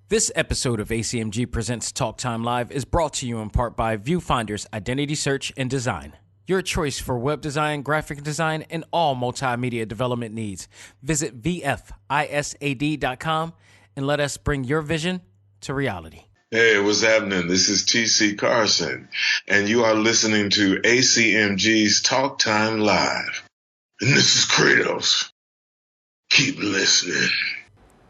This episode of A.C.M.G. Presents Talk Time Live is brought to you in part by Viewfinder's Identity Search and Design. Your choice for web design, graphic design, and all multimedia development needs. Visit VFISAD.com and let us bring your vision to reality. Hey, what's happening? This is T.C. Carson, and you are listening to A.C.M.G's Talk Time Live. And this is Kratos. Keep listening.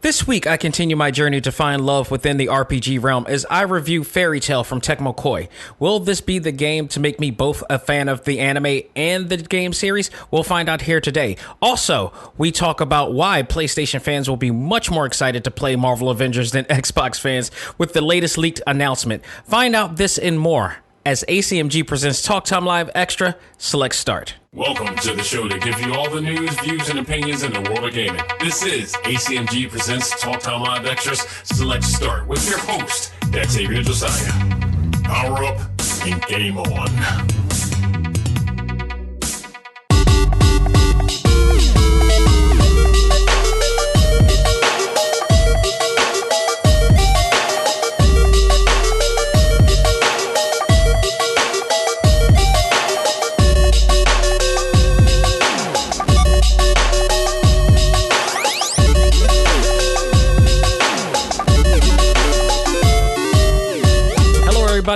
This week, I continue my journey to find love within the RPG realm as I review Fairy Tail from TECMO KOEI. Will this be the game to make me both a fan of the anime and the game series? We'll find out here today. Also, we talk about why PlayStation fans will be much more excited to play Marvel Avengers than Xbox fans with the latest leaked announcement. Find out this and more as A.C.M.G. presents Talk Time Live Extra Select Start. Welcome to the show to give you all the news, views, and opinions in the world of gaming. This is A.C.M.G. presents Talk Time Live Extras Select Start with your host, Xavier Josiah. Power up and game on.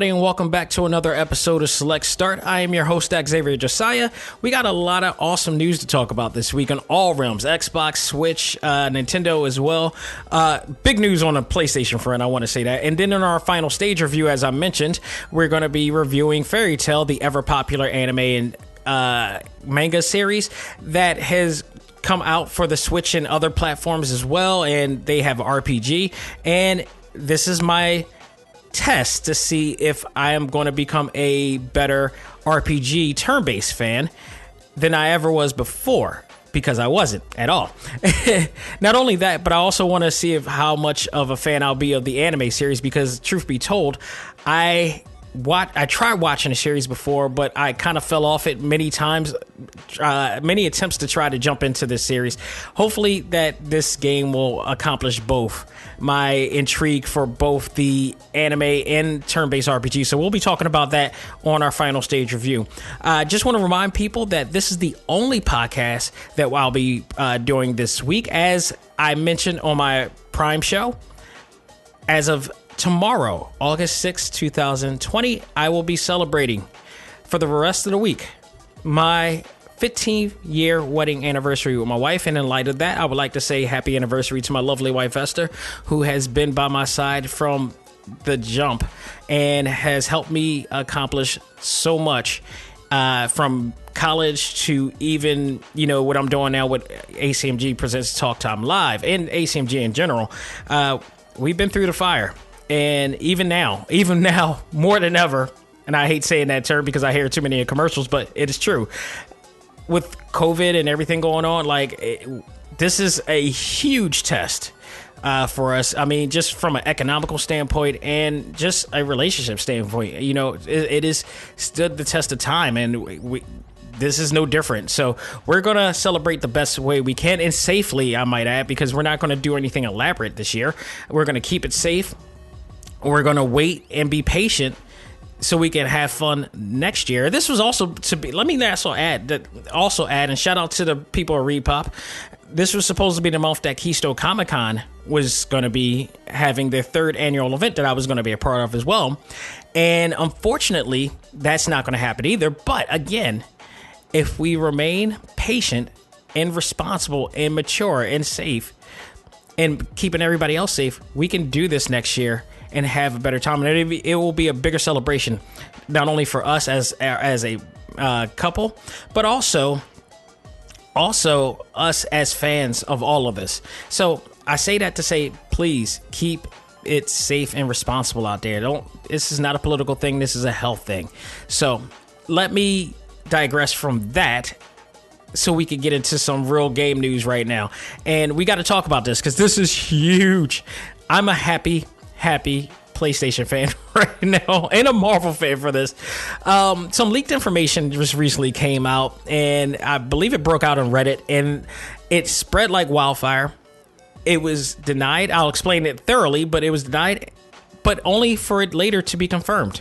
And welcome back to another episode of Select Start. I am your host, Xavier Josiah. We got a lot of awesome news to talk about this week on all realms, Xbox, Switch, Nintendo as well. Big news on the PlayStation front, I want to say that. And then in our final stage review, as I mentioned, we're going to be reviewing Fairy Tail, the ever-popular anime and manga series that has come out for the Switch and other platforms as well. And they have RPG. And this is my test to see if I am going to become a better RPG turn-based fan than I ever was before, because I wasn't at all. Not only that, but I also want to see how much of a fan I'll be of the anime series, because truth be told, I tried watching the series before, but I kind of fell off it many times, many attempts to try to jump into this series. Hopefully that this game will accomplish both my intrigue for both the anime and turn-based RPG. So we'll be talking about that on our final stage review. Just want to remind people that this is the only podcast that I'll be doing this week. As I mentioned on my Prime show, as of tomorrow, August 6th, 2020, I will be celebrating for the rest of the week my 15-year wedding anniversary with my wife. And in light of that, I would like to say happy anniversary to my lovely wife, Esther, who has been by my side from the jump and has helped me accomplish so much, from college to even, what I'm doing now with A.C.M.G. Presents Talk Time Live and A.C.M.G. in general. We've been through the fire. And even now, more than ever, and I hate saying that term because I hear too many commercials, but it is true. With COVID and everything going on, this is a huge test for us. I mean, just from an economical standpoint and just a relationship standpoint, it has stood the test of time, and this is no different. So we're going to celebrate the best way we can, and safely, I might add, because we're not going to do anything elaborate this year. We're going to keep it safe. We're going to wait and be patient so we can have fun next year. This was also to be, let me also add, and shout out to the people at Repop. This was supposed to be the month that Keystone Comic Con was going to be having their third annual event that I was going to be a part of as well. And unfortunately, that's not going to happen either. But again, if we remain patient and responsible and mature and safe and keeping everybody else safe, we can do this next year and have a better time. And it will be a bigger celebration, not only for us as a couple, but also us as fans of all of this. So I say that to say, please keep it safe and responsible out there. This is not a political thing. This is a health thing. So let me digress from that so we can get into some real game news right now. And we got to talk about this because this is huge. I'm a happy PlayStation fan right now and a Marvel fan for this. Some leaked information just recently came out, and I believe it broke out on Reddit, and it spread like wildfire. it was denied. I'll explain it thoroughly, but it was denied, but only for it later to be confirmed.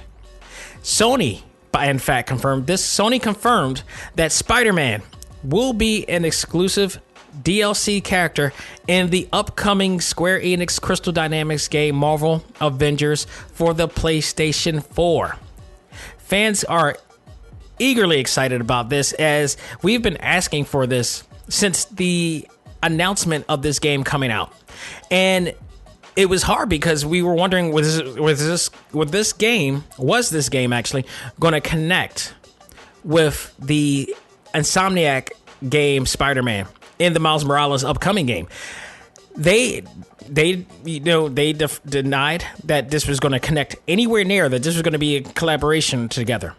Sony, in fact, confirmed this. Sony confirmed that Spider-Man will be an exclusive DLC character in the upcoming Square Enix Crystal Dynamics game Marvel Avengers for the PlayStation 4. Fans are eagerly excited about this, as we've been asking for this since the announcement of this game coming out. And it was hard because we were wondering, was this game actually going to connect with the Insomniac game Spider-Man in the Miles Morales upcoming game? They denied that this was going to connect anywhere near, that this was going to be a collaboration together,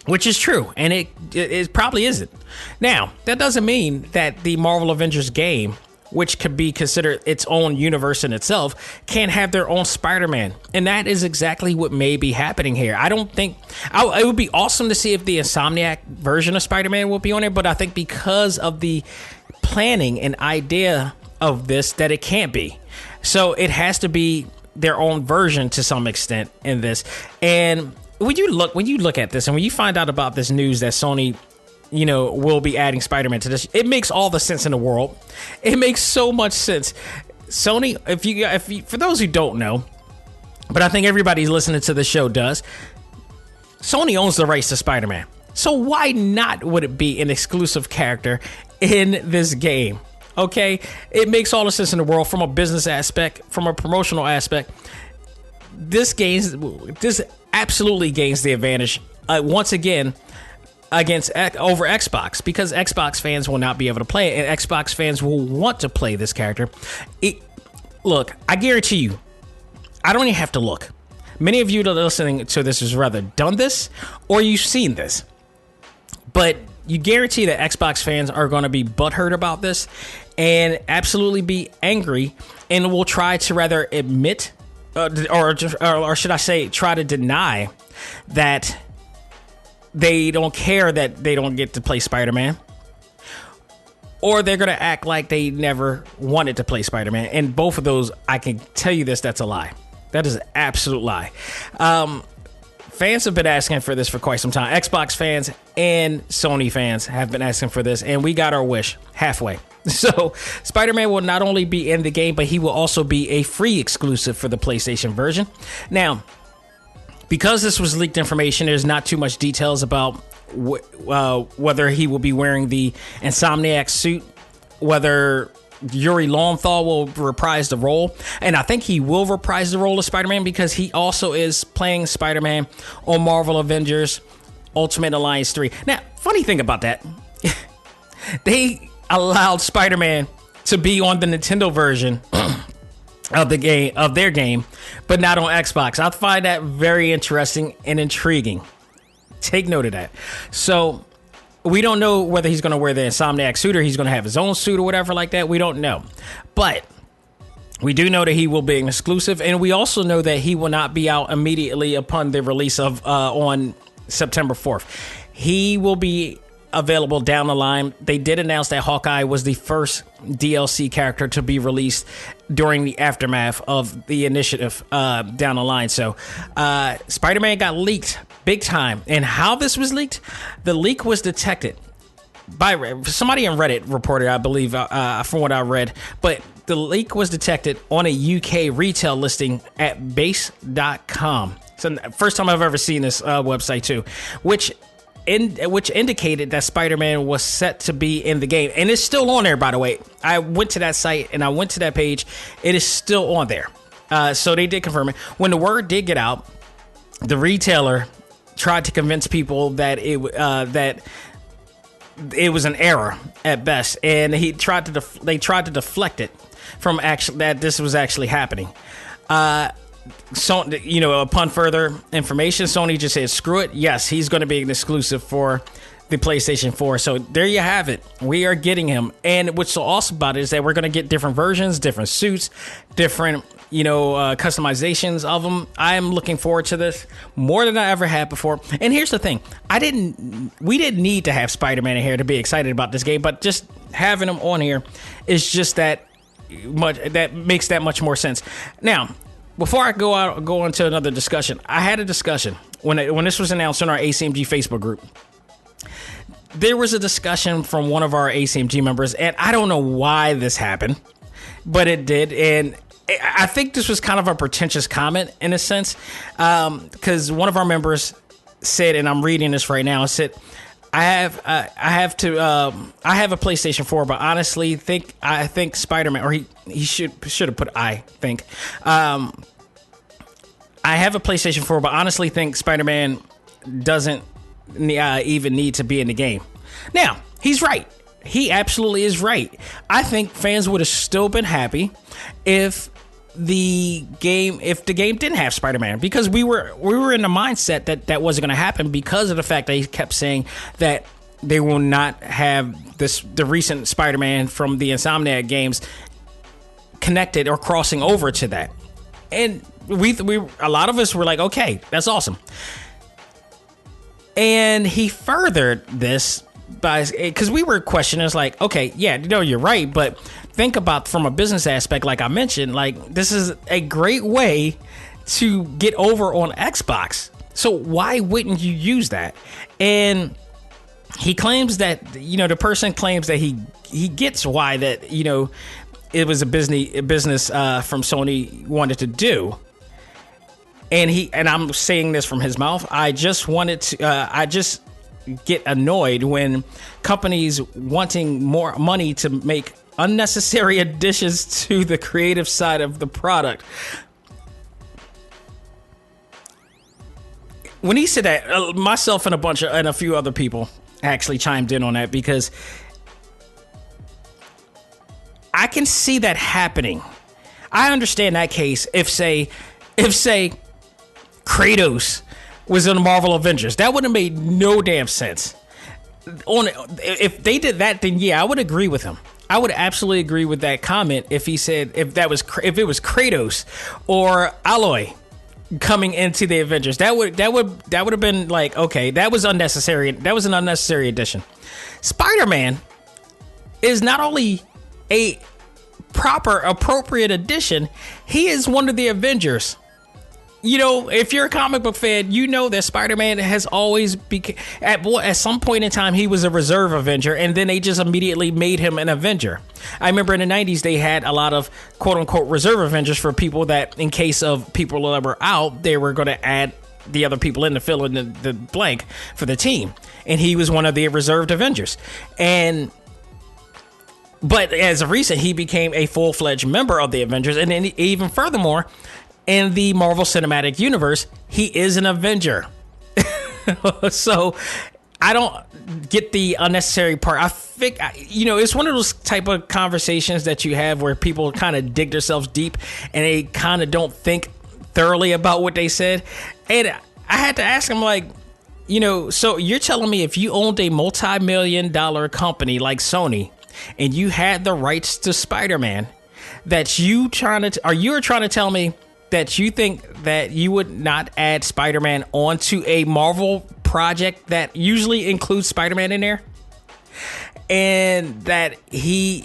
which is true, and it probably isn't. Now, that doesn't mean that the Marvel Avengers game, which could be considered its own universe in itself, can't have their own Spider-Man. And that is exactly what may be happening here. I don't think... it would be awesome to see if the Insomniac version of Spider-Man will be on it, but I think because of the planning and idea of this, that it can't be. So it has to be their own version to some extent in this. And when you look at this, and when you find out about this news that Sony, will be adding Spider-Man to this, it makes all the sense in the world. It makes so much sense. Sony, if you, for those who don't know, but I think everybody listening to the show does, Sony owns the rights to Spider-Man. So why not would it be an exclusive character in this game? Okay, it makes all the sense in the world from a business aspect, from a promotional aspect. This absolutely gains the advantage once again over Xbox, because Xbox fans will not be able to play it, and Xbox fans will want to play this character. Look, I guarantee you, I don't even have to look. Many of you that are listening to this has rather done this or you've seen this, but you guarantee that Xbox fans are going to be butthurt about this and absolutely be angry, and will try to rather admit or should I say try to deny that they don't care that they don't get to play Spider-Man, or they're going to act like they never wanted to play Spider-Man. And both of those, I can tell you this, that's a lie. That is an absolute lie. Fans have been asking for this for quite some time. Xbox fans and Sony fans have been asking for this, and we got our wish halfway. So Spider-Man will not only be in the game, but he will also be a free exclusive for the PlayStation version. Now, because this was leaked information, there's not too much details about whether he will be wearing the Insomniac suit, whether Yuri Lowenthal will reprise the role. And I think he will reprise the role of Spider-Man, because he also is playing Spider-Man on Marvel Avengers Ultimate Alliance 3. Now, funny thing about that, they allowed Spider-Man to be on the Nintendo version of their game, but not on Xbox. I find that very interesting and intriguing. Take note of that. So we don't know whether he's going to wear the Insomniac suit or he's going to have his own suit or whatever like that. We don't know. But we do know that he will be an exclusive, and we also know that he will not be out immediately upon the release of on September 4th. He will be available down the line. They did announce that Hawkeye was the first DLC character to be released during the aftermath of the initiative down the line. So Spider-Man got leaked big time. And how this was leaked? The leak was detected by somebody on Reddit reported, I believe, from what I read. But the leak was detected on a UK retail listing at base.com. So first time I've ever seen this website too, which indicated that Spider-Man was set to be in the game. And it's still on there, by the way. I went to that site and I went to that page. It is still on there. So they did confirm it. When the word did get out, the retailer tried to convince people that it was an error at best. And they tried to deflect it from that this was actually happening. So, upon further information, Sony just said, screw it. Yes, he's going to be an exclusive for the PlayStation 4. So there you have it. We are getting him. And what's so awesome about it is that we're going to get different versions, different suits, different, customizations of them. I am looking forward to this more than I ever had before. And here's the thing. We didn't need to have Spider-Man in here to be excited about this game, but just having him on here is just that makes that much more sense. Now, before I go into another discussion, I had a discussion when this was announced on our A.C.M.G Facebook group. There was a discussion from one of our A.C.M.G members, and I don't know why this happened, but it did, and I think this was kind of a pretentious comment in a sense, because one of our members said, and I'm reading this right now, said, I have a PlayStation 4, but honestly, I think Spider-Man, or he should have put I think. I have a PlayStation 4, but honestly think Spider-Man doesn't even need to be in the game. Now, he's right. He absolutely is right. I think fans would have still been happy if the game didn't have Spider-Man, because we were in the mindset that wasn't going to happen because of the fact that he kept saying that they will not have the recent Spider-Man from the Insomniac games connected or crossing over to that. And we a lot of us were like, okay, that's awesome. And he furthered this because we were questioning, it's like, okay, yeah, you're right, but think about from a business aspect, like I mentioned, like this is a great way to get over on Xbox. So why wouldn't you use that? And he claims that, the person claims that he gets why that, it was a business from Sony wanted to do. And I'm saying this from his mouth. I just get annoyed when companies wanting more money to make unnecessary additions to the creative side of the product. When he said that, myself and a few other people actually chimed in on that, because I can see that happening. I understand that case if say Kratos was in the Marvel Avengers. That would have made no damn sense. If they did that, then yeah, I would agree with him. I would absolutely agree with that comment if he said if it was Kratos or Aloy coming into the Avengers. That would have been like, okay, that was unnecessary. That was an unnecessary addition. Spider-Man is not only a proper appropriate addition, he is one of the Avengers. If you're a comic book fan, you know that Spider-Man has always at some point in time, he was a reserve Avenger, and then they just immediately made him an Avenger. I remember in the 90s, they had a lot of quote-unquote reserve Avengers for people that, in case of people that were out, they were going to add the other people in to fill in the blank for the team. And he was one of the reserved Avengers. But as of recent, he became a full-fledged member of the Avengers, and then even furthermore, in the Marvel Cinematic Universe, he is an Avenger. So I don't get the unnecessary part. I think, it's one of those type of conversations that you have where people kind of dig themselves deep and they kind of don't think thoroughly about what they said. And I had to ask him, like, so you're telling me if you owned a multi-million-dollar company like Sony and you had the rights to Spider-Man, that you're trying to tell me that you think that you would not add Spider-Man onto a Marvel project that usually includes Spider-Man in there? And that you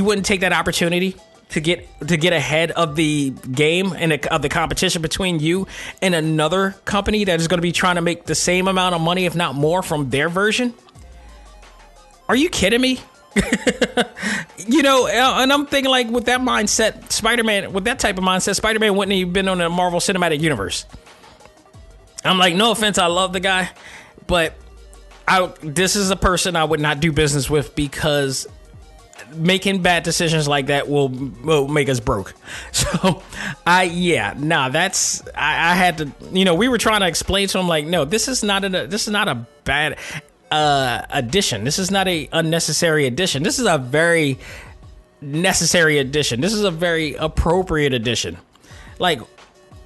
wouldn't take that opportunity to get ahead of the game and of the competition between you and another company that is going to be trying to make the same amount of money, if not more, from their version? Are you kidding me? And I'm thinking, like, with that mindset, with that type of mindset, Spider-Man wouldn't have been on the Marvel Cinematic Universe. I'm like, no offense, I love the guy, but this is a person I would not do business with, because making bad decisions like that will make us broke. So I had to, we were trying to explain to him, like, no, this is not a bad addition. This is not a unnecessary addition. This is a very necessary addition. This is a very appropriate addition. Like,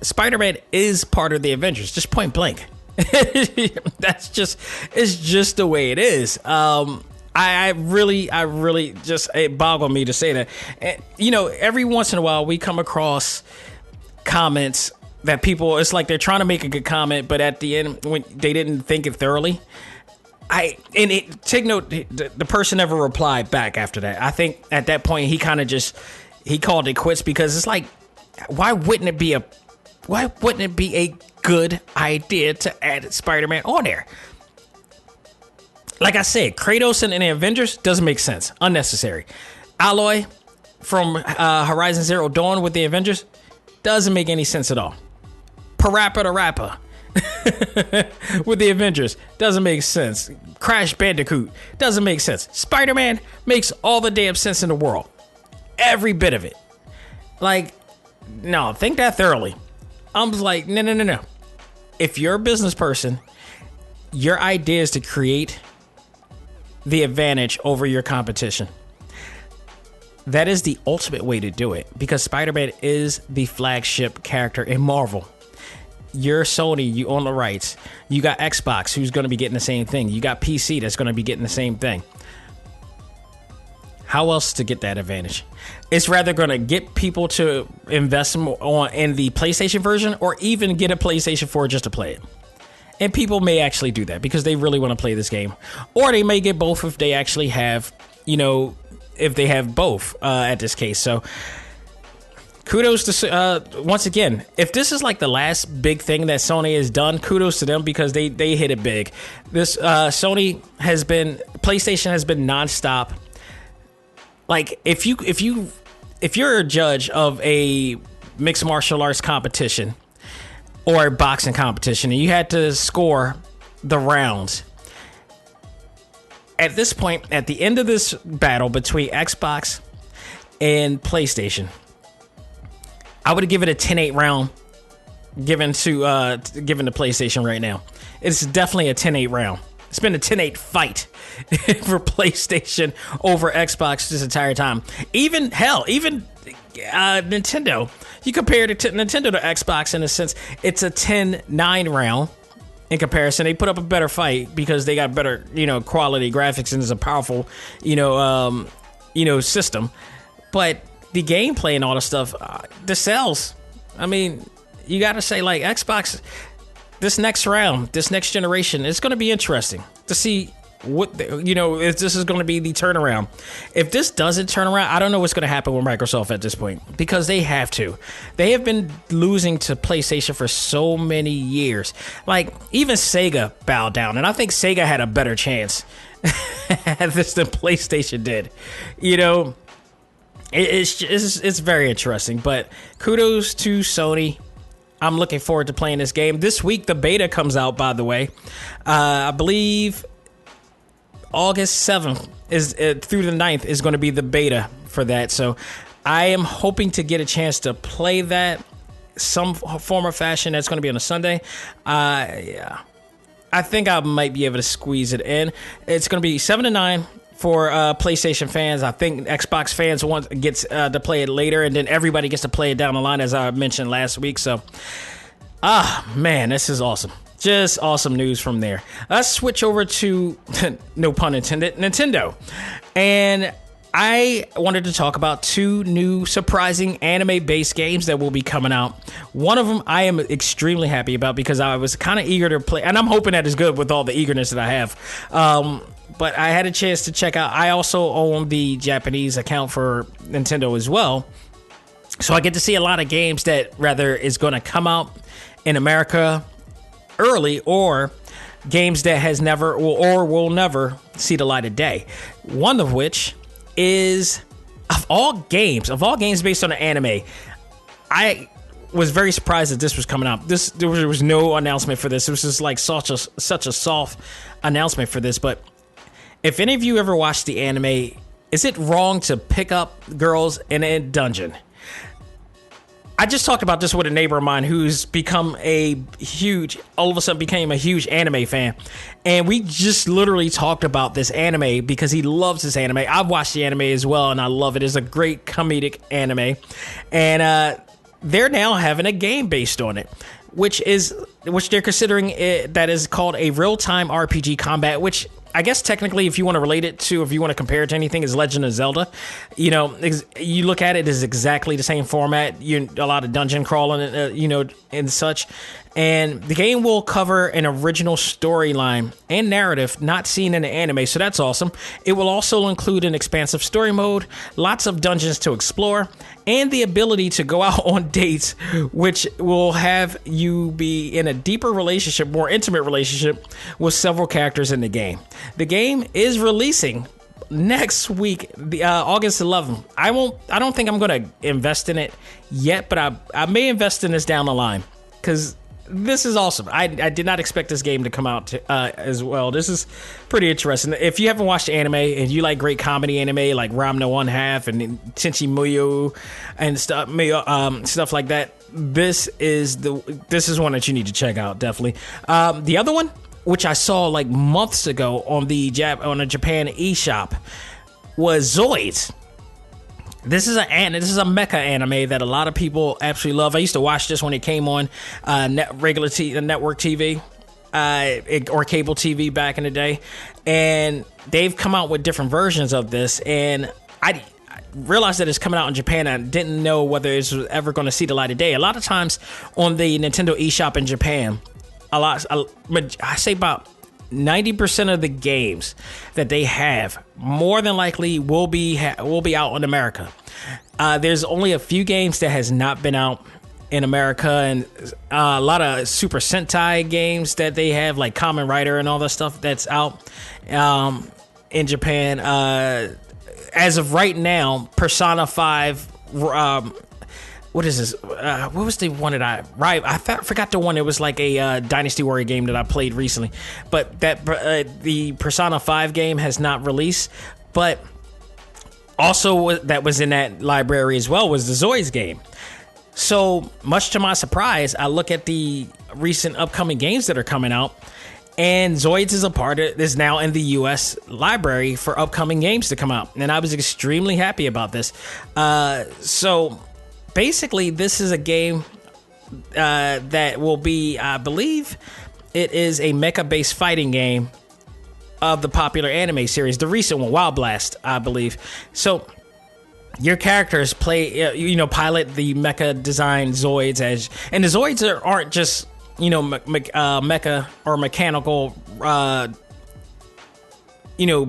Spider-Man is part of the Avengers, just point blank. It's just the way it is. I really just, it boggled me to say that. And, every once in a while we come across comments that people, it's like they're trying to make a good comment, but at the end, when they didn't think it thoroughly. Take note, the person never replied back after that. I think at that point he kind of he called it quits, because it's like, why wouldn't it be a good idea to add Spider-Man on there? Like I said, Kratos and the Avengers doesn't make sense. Unnecessary. Aloy from Horizon Zero Dawn with the Avengers doesn't make any sense at all. Parappa the Rapper with the Avengers doesn't make sense. Crash Bandicoot doesn't make sense. Spider-Man makes all the damn sense in the world. Every bit of it. Like, no, think that thoroughly. I'm just like, no. If you're a business person, your idea is to create the advantage over your competition. That is the ultimate way to do it, because Spider-Man is the flagship character in Marvel. You're Sony, you own the rights. You got Xbox, who's going to be getting the same thing. You got PC, that's going to be getting the same thing. How else to get that advantage? It's rather going to get people to invest more in the PlayStation version, or even get a PlayStation 4 just to play it. And people may actually do that because they really want to play this game. Or they may get both if they actually have, if they have both at this case. So kudos to, once again, if this is like the last big thing that Sony has done, kudos to them, because they hit it big. This PlayStation has been nonstop. Like, if you're a judge of a mixed martial arts competition or a boxing competition, and you had to score the rounds, at this point, at the end of this battle between Xbox and PlayStation, I would give it a 10-8 round given to PlayStation right now. It's definitely a 10-8 round. It's been a 10-8 fight for PlayStation over Xbox this entire time. Even Nintendo. You compare Nintendo to Xbox in a sense, it's a 10-9 round in comparison. They put up a better fight because they got better, quality graphics, and it's a powerful, system. But the gameplay and all the stuff, the sales. I mean, you got to say, like, Xbox, this next round, this next generation, it's going to be interesting to see what, if this is going to be the turnaround. If this doesn't turn around, I don't know what's going to happen with Microsoft at this point, because they have to. They have been losing to PlayStation for so many years. Like, even Sega bowed down, and I think Sega had a better chance at this than PlayStation did. It's very interesting, but kudos to Sony. I'm looking forward to playing this game. This week, the beta comes out, by the way. I believe August 7th through the 9th is going to be the beta for that. So I am hoping to get a chance to play that some form or fashion. That's going to be on a Sunday. Yeah, I think I might be able to squeeze it in. It's going to be 7 to 9 for PlayStation fans. I think Xbox fans gets to play it later, and then everybody gets to play it down the line, as I mentioned last week. So, man, this is awesome. Just awesome news from there. Let's switch over to, no pun intended, Nintendo. And I wanted to talk about two new surprising anime-based games that will be coming out. One of them I am extremely happy about, because I was kind of eager to play, and I'm hoping that it's good with all the eagerness that I have. But I had a chance to check out. I also own the Japanese account for Nintendo as well. So I get to see a lot of games that rather is going to come out in America early, or games that has never or will never see the light of day. One of which is, of all games based on an anime, I was very surprised that this was coming out. There was no announcement for this. It was just like such a soft announcement for this. But if any of you ever watched the anime, is it wrong to pick up girls in a dungeon? I just talked about this with a neighbor of mine who's all of a sudden became a huge anime fan. And we just literally talked about this anime because he loves this anime. I've watched the anime as well, and I love it. It's a great comedic anime. And they're now having a game based on it, which they're considering that is called a real-time RPG combat, which I guess technically, if you want to relate it to, if you want to compare it to anything, is Legend of Zelda. You look at it as exactly the same format. A lot of dungeon crawling, and such. And the game will cover an original storyline and narrative not seen in the anime, so that's awesome. It will also include an expansive story mode, lots of dungeons to explore, and the ability to go out on dates, which will have you be in a deeper relationship, more intimate relationship with several characters in the game. The game is releasing next week, August 11th. I don't think I'm going to invest in it yet, but I may invest in this down the line, because this is awesome. I did not expect this game to come out as well. This is pretty interesting. If you haven't watched anime and you like great comedy anime like Ramna One Half and Tenchi Muyo and stuff like that, this is one that you need to check out, definitely. The other one, which I saw like months ago on the Japan eShop, was Zoids. This is a mecha anime that a lot of people absolutely love. I used to watch this when it came on network TV or cable TV back in the day, and they've come out with different versions of this. And I realized that it's coming out in Japan. I didn't know whether it was ever going to see the light of day. A lot of times on the Nintendo eShop in Japan, I say about 90% of the games that they have more than likely will be out in America. There's only a few games that has not been out in America, and a lot of Super Sentai games that they have, like Kamen Rider and all that stuff that's out in Japan. As of right now, Persona 5. What is this? What was the one that I forgot the one. It was like a Dynasty Warrior game that I played recently, but that the Persona 5 game has not released. But also that was in that library as well was the Zoids game. So much to my surprise, I look at the recent upcoming games that are coming out, and Zoids is now in the U.S. library for upcoming games to come out, and I was extremely happy about this. So basically, this is a game that will be, I believe, it is a mecha-based fighting game of the popular anime series, the recent one, Wild Blast, I believe. So your characters pilot the mecha design Zoids, and the Zoids aren't just mecha or mechanical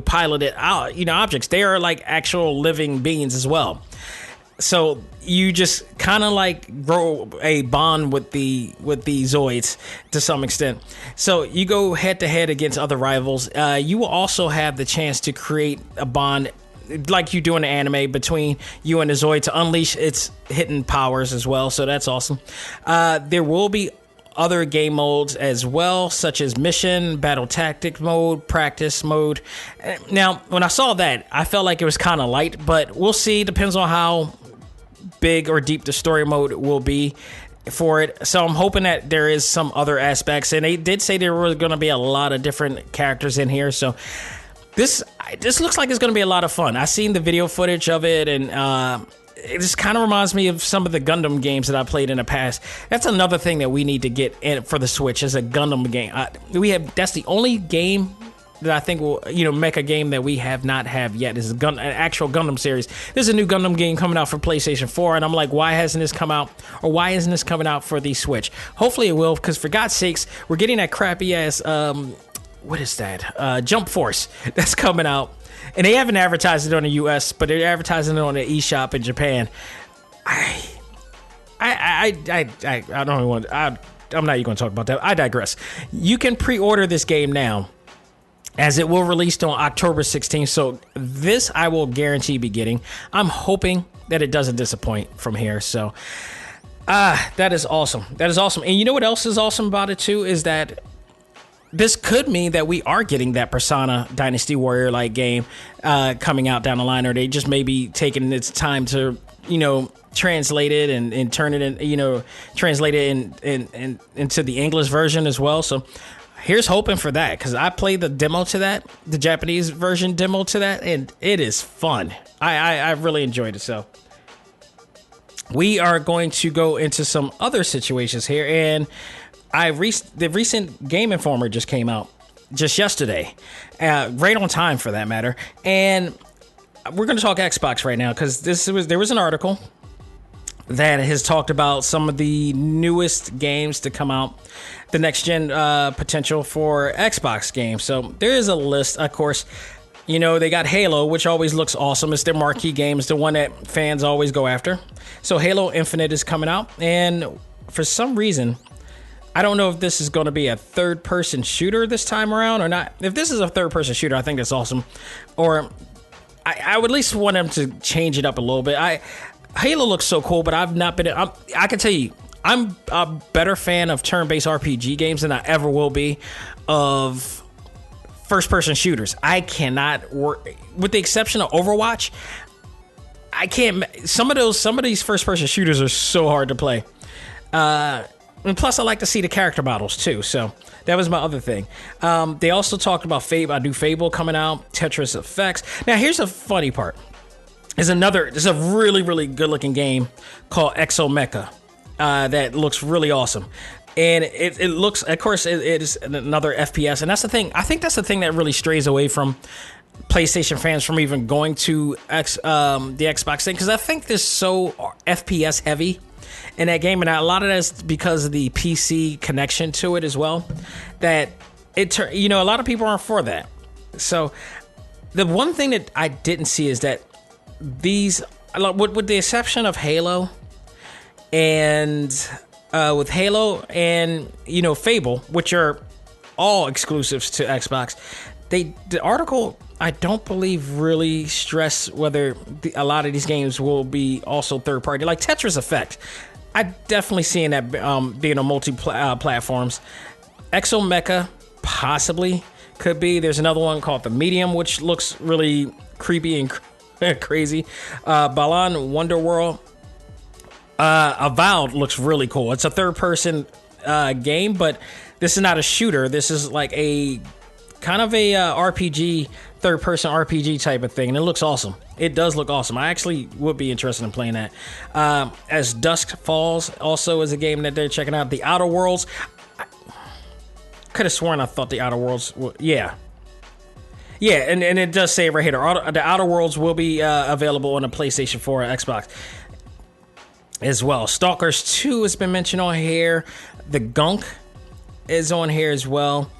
piloted objects. They are like actual living beings as well. So you just kind of like grow a bond with the Zoids to some extent. So you go head to head against other rivals. You will also have the chance to create a bond like you do in the anime between you and the Zoid to unleash its hidden powers as well. So that's awesome. There will be other game modes as well, such as mission, battle tactics mode, practice mode. Now, when I saw that, I felt like it was kind of light, but we'll see. Depends on how big or deep the story mode will be for it. So I'm hoping that there is some other aspects, and they did say there were going to be a lot of different characters in here. So this looks like it's going to be a lot of fun. I've seen the video footage of it, and it just kind of reminds me of some of the Gundam games that I played in the past. That's another thing that we need to get in for the Switch is a Gundam game. That's the only game that I think will, mecha game that we have not have yet is an actual Gundam series. There's a new Gundam game coming out for PlayStation 4, and I'm like, why hasn't this come out? Or why isn't this coming out for the Switch? Hopefully it will, because for God's sakes, we're getting that crappy ass, what is that? Jump Force that's coming out. And they haven't advertised it on the US, but they're advertising it on the eShop in Japan. I don't even want. I'm not even going to talk about that. I digress. You can pre-order this game now, as it will release on October 16th. So this I will guarantee be getting. I'm hoping that it doesn't disappoint from here. So that is awesome. That is awesome. And you know what else is awesome about it too is that this could mean that we are getting that Persona Dynasty Warrior like game coming out down the line, or they just may be taking its time to translate it and turn it in, translate it in into the English version as well. So here's hoping for that, because I played the demo to that, the Japanese version demo to that, and it is fun. I really enjoyed it. So we are going to go into some other situations here, and the recent Game Informer just came out just yesterday, right on time for that matter. And we're going to talk Xbox right now, because there was an article that has talked about some of the newest games to come out, the next gen potential for Xbox games. So there is a list, of course. You know, they got Halo, which always looks awesome. It's their marquee game. It's the one that fans always go after. So Halo Infinite is coming out. And for some reason, I don't know if this is going to be a third-person shooter this time around or not. If this is a third-person shooter, I think that's awesome. Or I would at least want them to change it up a little bit. Halo looks so cool, but I've not been... I can tell you, I'm a better fan of turn-based RPG games than I ever will be of first-person shooters. I cannot work, with the exception of Overwatch. I can't. Some of these first-person shooters are so hard to play. And plus, I like to see the character models too. So that was my other thing. They also talked about Fable. I do Fable coming out. Tetris Effects. Now, here's the funny part. There's a really, really good-looking game called Exo-Mecha that looks really awesome. And it looks, of course, it is another FPS. And that's the thing. I think that's the thing that really strays away from PlayStation fans from even going to the Xbox thing. Because I think this is so FPS heavy in that game. And a lot of that's because of the PC connection to it as well. That a lot of people aren't for that. So the one thing that I didn't see is that these, with the exception of Halo and... with Halo and, Fable, which are all exclusives to Xbox, the article, I don't believe, really stress whether a lot of these games will be also third party. Like Tetris Effect, I definitely seeing that being on multi-platforms. Exo-Mecha, possibly, could be. There's another one called The Medium, which looks really creepy and crazy. Balan Wonderworld. Avowed looks really cool. It's a third-person game, but this is not a shooter. This is like a kind of a RPG, third-person RPG type of thing, and it looks awesome. It does look awesome. I actually would be interested in playing that. As Dusk Falls also is a game that they're checking out. The Outer Worlds. I could have sworn I thought the Outer Worlds were, yeah, and it does say right here, the Outer Worlds will be available on the PlayStation 4 or Xbox as well. Stalkers 2 has been mentioned on here. The Gunk is on here as well.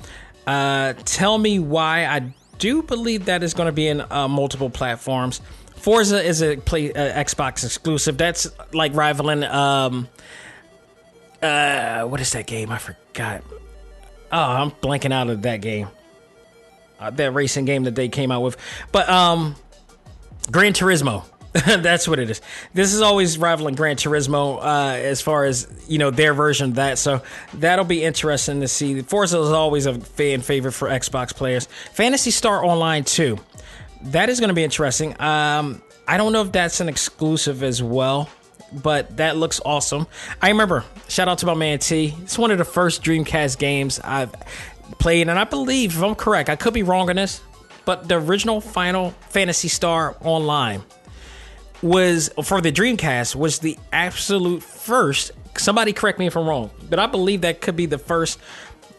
Tell Me Why. I do believe that is going to be in multiple platforms. Forza is a Xbox exclusive. That's like rivaling what is that game? I forgot. Oh, I'm blanking out of that game. That racing game that they came out with. But Gran Turismo. That's what it is. This is always rivaling Gran Turismo as far as, their version of that. So that'll be interesting to see. Forza is always a fan favorite for Xbox players. Phantasy Star Online 2. That is going to be interesting. I don't know if that's an exclusive as well, but that looks awesome. I remember, shout out to my man T. It's one of the first Dreamcast games I've played, and I believe, if I'm correct, I could be wrong on this, but the original Final Phantasy Star Online was, for the Dreamcast, was the absolute first. Somebody correct me if I'm wrong, but I believe that could be the first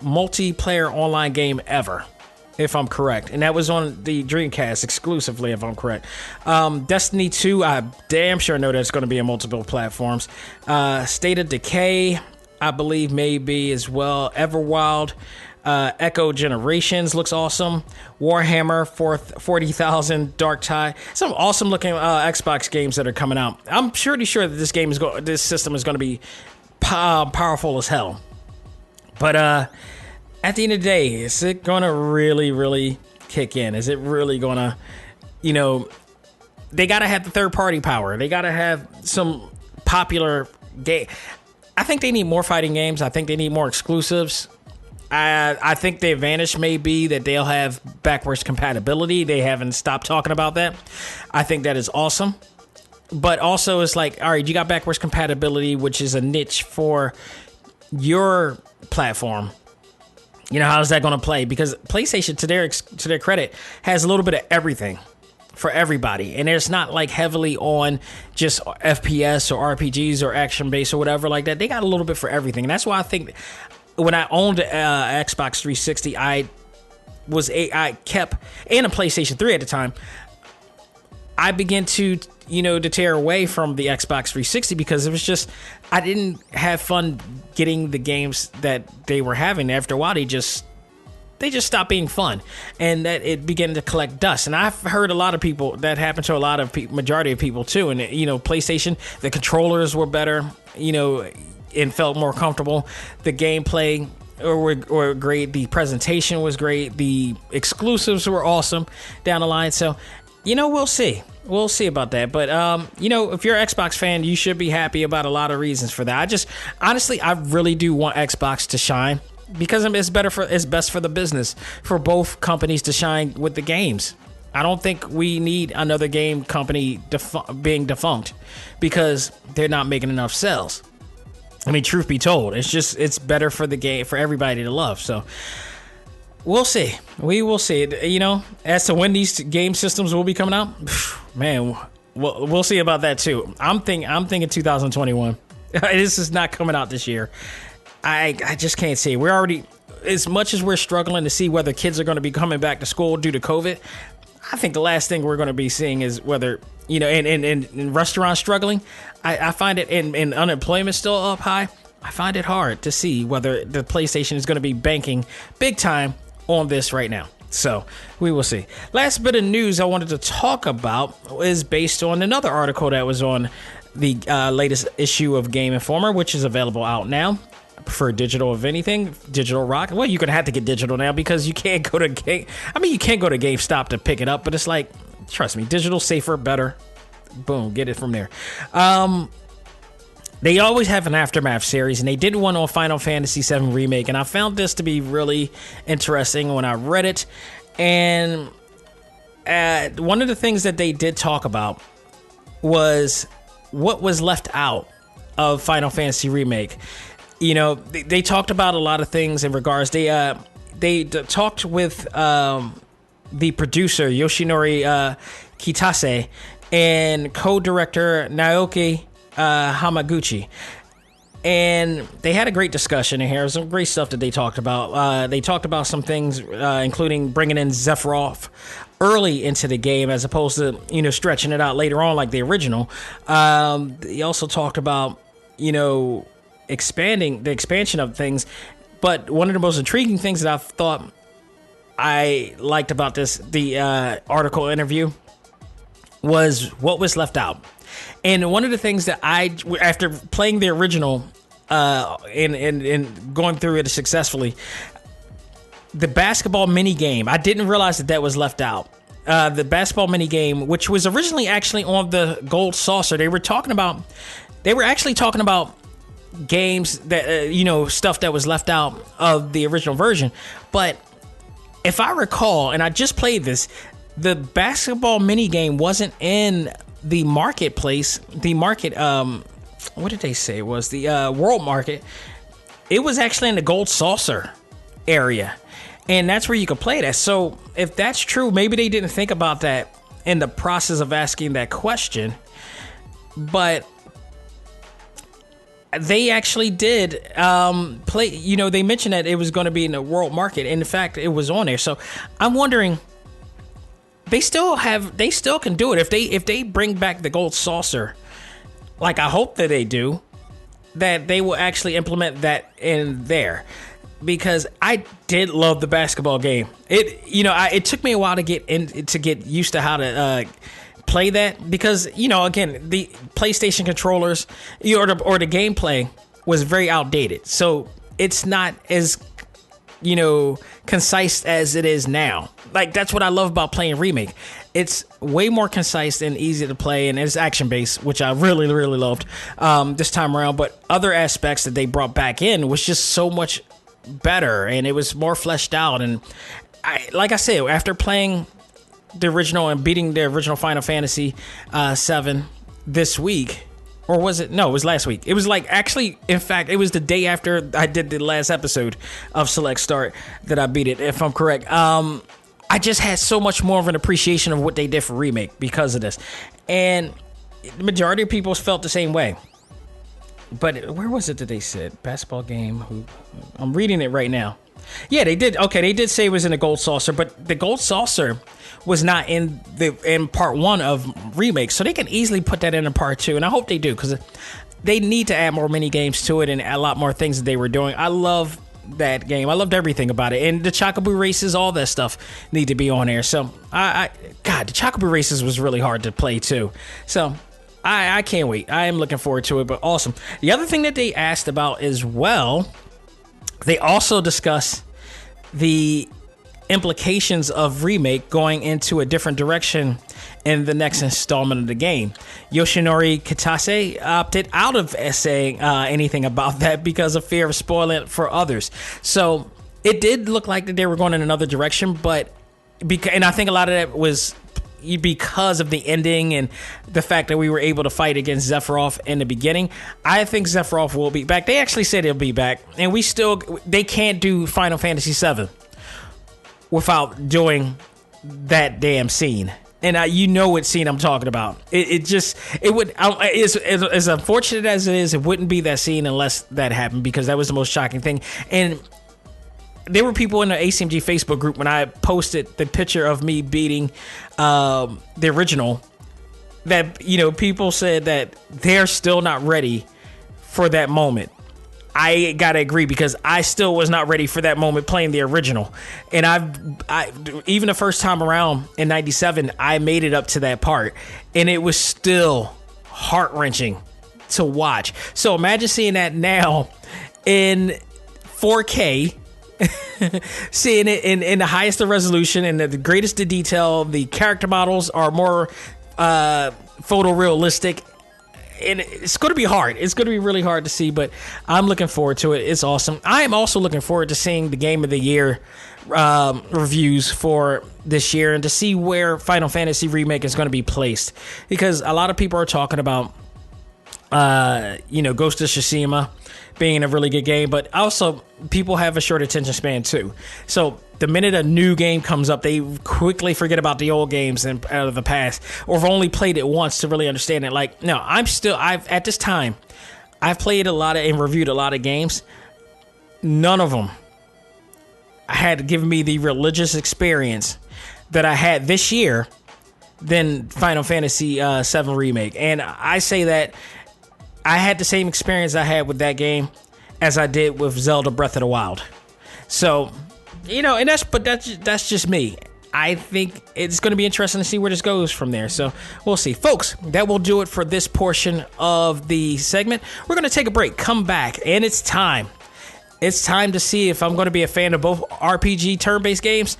multiplayer online game ever, if I'm correct. And that was on the Dreamcast exclusively, if I'm correct. Destiny 2, I damn sure know that's going to be on multiple platforms. State of Decay, I believe, maybe as well. Everwild. Echo Generations looks awesome. Warhammer 40,000 Dark Tide. Some awesome looking Xbox games that are coming out. I'm pretty sure that this system is going to be powerful as hell. But at the end of the day, is it going to really, really kick in? Is it really going to, they got to have the third party power. They got to have some popular game. I think they need more fighting games. I think they need more exclusives. I think the advantage may be that they'll have backwards compatibility. They haven't stopped talking about that. I think that is awesome. But also it's like, all right, you got backwards compatibility, which is a niche for your platform. How's that going to play? Because PlayStation, to their credit, has a little bit of everything for everybody. And it's not like heavily on just FPS or RPGs or action-based or whatever like that. They got a little bit for everything. And that's why I think when I owned Xbox 360, I kept, and a PlayStation 3 at the time, I began to, to tear away from the Xbox 360 because it was just, I didn't have fun getting the games that they were having. After a while, they just stopped being fun, and that it began to collect dust. And I've heard a lot of people, that happened to a lot of majority of people too. And, PlayStation, the controllers were better, and felt more comfortable. The gameplay were great. The presentation was great. The exclusives were awesome down the line. So, we'll see. We'll see about that. But, if you're an Xbox fan, you should be happy about a lot of reasons for that. Honestly, I really do want Xbox to shine because it's best for the business for both companies to shine with the games. I don't think we need another game company being defunct because they're not making enough sales. I mean, truth be told, it's better for the game, for everybody to love. So we'll see. We will see. As to when these game systems will be coming out, man, we'll see about that too. I'm thinking 2021. This is not coming out this year. I just can't see. We're already, as much as we're struggling to see whether kids are going to be coming back to school due to COVID, I think the last thing we're going to be seeing is whether, in restaurants struggling. I find it, and unemployment still up high, I find it hard to see whether the PlayStation is going to be banking big time on this right now. So we will see. Last bit of news I wanted to talk about is based on another article that was on the latest issue of Game Informer, which is available out now. I prefer digital of anything, digital rock. Well, you're going to have to get digital now because you can't go to you can't go to GameStop to pick it up, but it's like, trust me, digital, safer, better. Boom, get it from there. They always have an Aftermath series, and they did one on Final Fantasy VII Remake, and I found this to be really interesting when I read it. And one of the things that they did talk about was what was left out of Final Fantasy Remake. They talked about a lot of things in regards. They talked with the producer Yoshinori Kitase and co-director Naoki Hamaguchi, and they had a great discussion in here. Some great stuff that they talked about. They talked about some things, including bringing in Sephiroth early into the game as opposed to stretching it out later on like the original. They also talked about expansion of things, but one of the most intriguing things that I thought I liked about the article interview was what was left out. And one of the things that after playing the original and going through it successfully, the basketball mini game, I didn't realize that was left out. The basketball mini game, which was originally actually on the Gold Saucer, they were actually talking about games that stuff that was left out of the original version. But if I recall, and I just played this, the basketball mini game wasn't in the marketplace. The market, what did they say was the world market? It was actually in the Gold Saucer area, and that's where you could play that. So if that's true, maybe they didn't think about that in the process of asking that question, but they actually did play. They mentioned that it was going to be in the world market, and in fact, it was on there. So I'm wondering, they still can do it if they bring back the Gold Saucer, like I hope that they do, that they will actually implement that in there, because I did love the basketball game. It took me a while to get used to how to play that, because again, the PlayStation controllers or the gameplay was very outdated, so it's not as concise as it is now. Like, that's what I love about playing Remake. It's way more concise and easy to play, and it's action based, which I really, really loved this time around. But other aspects that they brought back in was just so much better, and it was more fleshed out. And like I said, after playing the original and beating the original Final Fantasy VII this week, or was it? No, it was last week. It was in fact, it was the day after I did the last episode of Select Start that I beat it, if I'm correct. I just had so much more of an appreciation of what they did for Remake because of this. And the majority of people felt the same way. But where was it that they said? Basketball game. I'm reading it right now. Yeah, they did. Okay, they did say it was in the Gold Saucer, but the Gold Saucer was not in part 1 of Remake, so they can easily put that in part 2, and I hope they do, because they need to add more mini games to it and a lot more things that they were doing. I love that game. I loved everything about it, and the Chocobo races, all that stuff need to be on there. So God, the Chocobo races was really hard to play too. So I can't wait. I am looking forward to it. But awesome. The other thing that they asked about as well, they also discussed the implications of Remake going into a different direction in the next installment of the game. Yoshinori Kitase opted out of saying anything about that because of fear of spoiling it for others. So it did look like that they were going in another direction, and I think a lot of that was because of the ending and the fact that we were able to fight against Sephiroth in the beginning. I think Sephiroth will be back. They actually said he'll be back, and they can't do Final Fantasy VII without doing that damn scene. And you know what scene I'm talking about. As unfortunate as it is, it wouldn't be that scene unless that happened, because that was the most shocking thing. And there were people in the A.C.M.G Facebook group when I posted the picture of me beating the original, that, people said that they're still not ready for that moment. I gotta agree, because I still was not ready for that moment playing the original. And I even the first time around in 97, I made it up to that part, and it was still heart-wrenching to watch. So imagine seeing that now in 4K, seeing it in the highest of resolution and the greatest of detail. The character models are more photorealistic. And it's going to be hard. It's going to be really hard to see, but I'm looking forward to it. It's awesome. I am also looking forward to seeing the Game of the Year reviews for this year, and to see where Final Fantasy Remake is going to be placed, because a lot of people are talking about Ghost of Tsushima being a really good game, but also people have a short attention span too. So the minute a new game comes up, they quickly forget about the old games and out of the past, or have only played it once to really understand it. Like, no, at this time, I've played a lot and reviewed a lot of games. None of them had given me the religious experience that I had this year than Final Fantasy VII Remake. And I say that I had the same experience I had with that game as I did with Zelda Breath of the Wild. So, and that's just me. I think it's going to be interesting to see where this goes from there. So we'll see. Folks, that will do it for this portion of the segment. We're going to take a break, come back, and it's time. It's time to see if I'm going to be a fan of both RPG turn-based games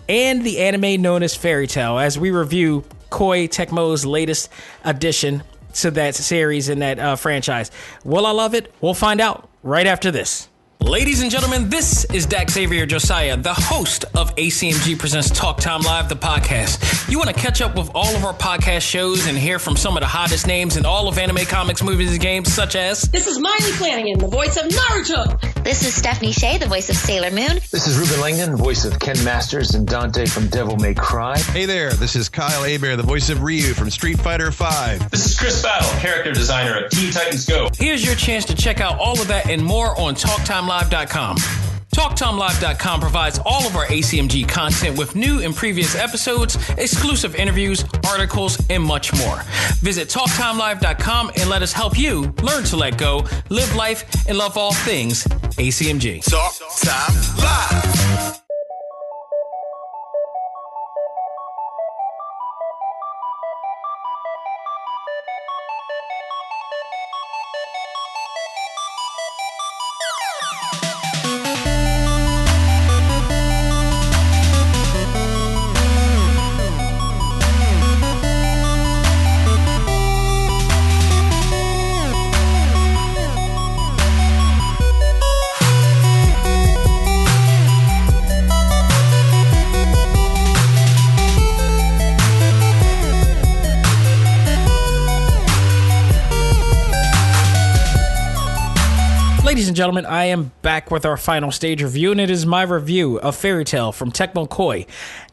and the anime known as Fairy Tail, as we review Koei Tecmo's latest addition to that series and that franchise. Will I love it? We'll find out right after this. Ladies and gentlemen, this is Dak Xavier Josiah, the host of A.C.M.G. Presents Talk Time Live, the podcast. You want to catch up with all of our podcast shows and hear from some of the hottest names in all of anime, comics, movies, and games, such as... This is Miley Flanagan, the voice of Naruto. This is Stephanie Shea, the voice of Sailor Moon. This is Ruben Langdon, voice of Ken Masters and Dante from Devil May Cry. Hey there, this is Kyle Hebert, the voice of Ryu from Street Fighter V. This is Chris Battle, character designer of Teen Titans Go. Here's your chance to check out all of that and more on TalkTimeLive.com. TalkTimeLive.com provides all of our A.C.M.G. content with new and previous episodes, exclusive interviews, articles, and much more. Visit TalkTimeLive.com and let us help you learn to let go, live life, and love all things A.C.M.G. Talk Time Live. Ladies and gentlemen, I am back with our final stage review, and it is my review of Fairy Tail from TECMO KOEI.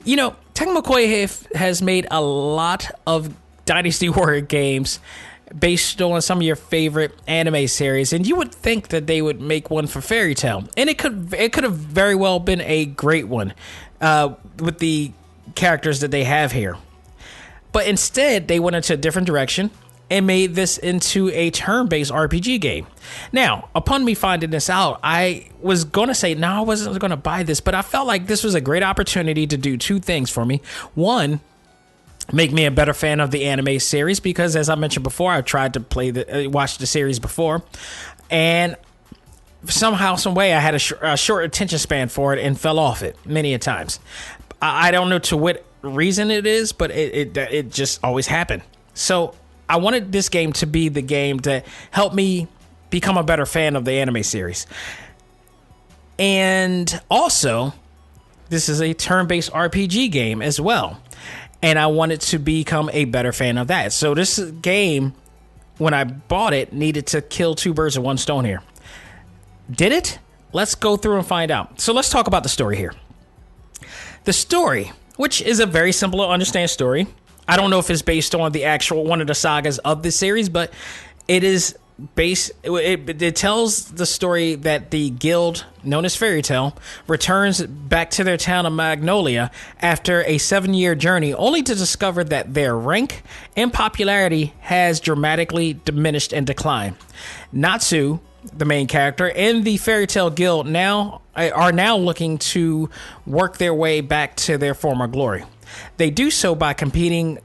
TECMO KOEI has made a lot of Dynasty Warrior games based on some of your favorite anime series, and you would think that they would make one for Fairy Tail, and it could have very well been a great one with the characters that they have here. But instead, they went into a different direction and made this into a turn-based RPG game. Now, upon me finding this out, I was going to say, no, I wasn't going to buy this, but I felt like this was a great opportunity to do two things for me. One, make me a better fan of the anime series, because as I mentioned before, I've tried to watch the series before, and somehow, some way, I had a short attention span for it and fell off it many a times. I don't know to what reason it is, but it just always happened. So I wanted this game to be the game to help me become a better fan of the anime series. And also, this is a turn-based RPG game as well. And I wanted to become a better fan of that. So this game, when I bought it, needed to kill two birds with one stone here. Did it? Let's go through and find out. So let's talk about the story here. The story, which is a very simple to understand story. I don't know if it's based on the actual one of the sagas of the series, but it is based. It tells the story that the guild known as Fairy Tail returns back to their town of Magnolia after a 7-year journey, only to discover that their rank and popularity has dramatically diminished and declined. Natsu, the main character, and the Fairy Tail Guild are now looking to work their way back to their former glory. They do so by competing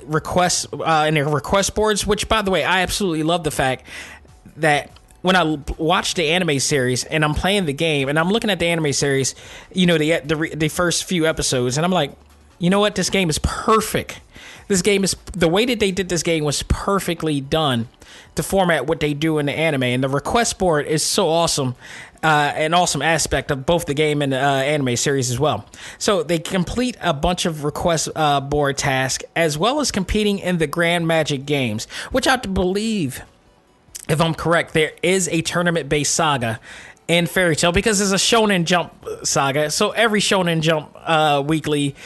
requests in their request boards, which, by the way, I absolutely love the fact that when I watch the anime series and I'm playing the game and I'm looking at the anime series, the first few episodes, and I'm like, you know what? This game is perfect. The way that they did this game was perfectly done to format what they do in the anime, and the request board is so awesome. An awesome aspect of both the game and the anime series as well. So they complete a bunch of request board tasks, as well as competing in the Grand Magic Games, which I believe, if I'm correct, there is a tournament-based saga in Fairy Tail, because there's a Shonen Jump saga. So every Shonen Jump weekly,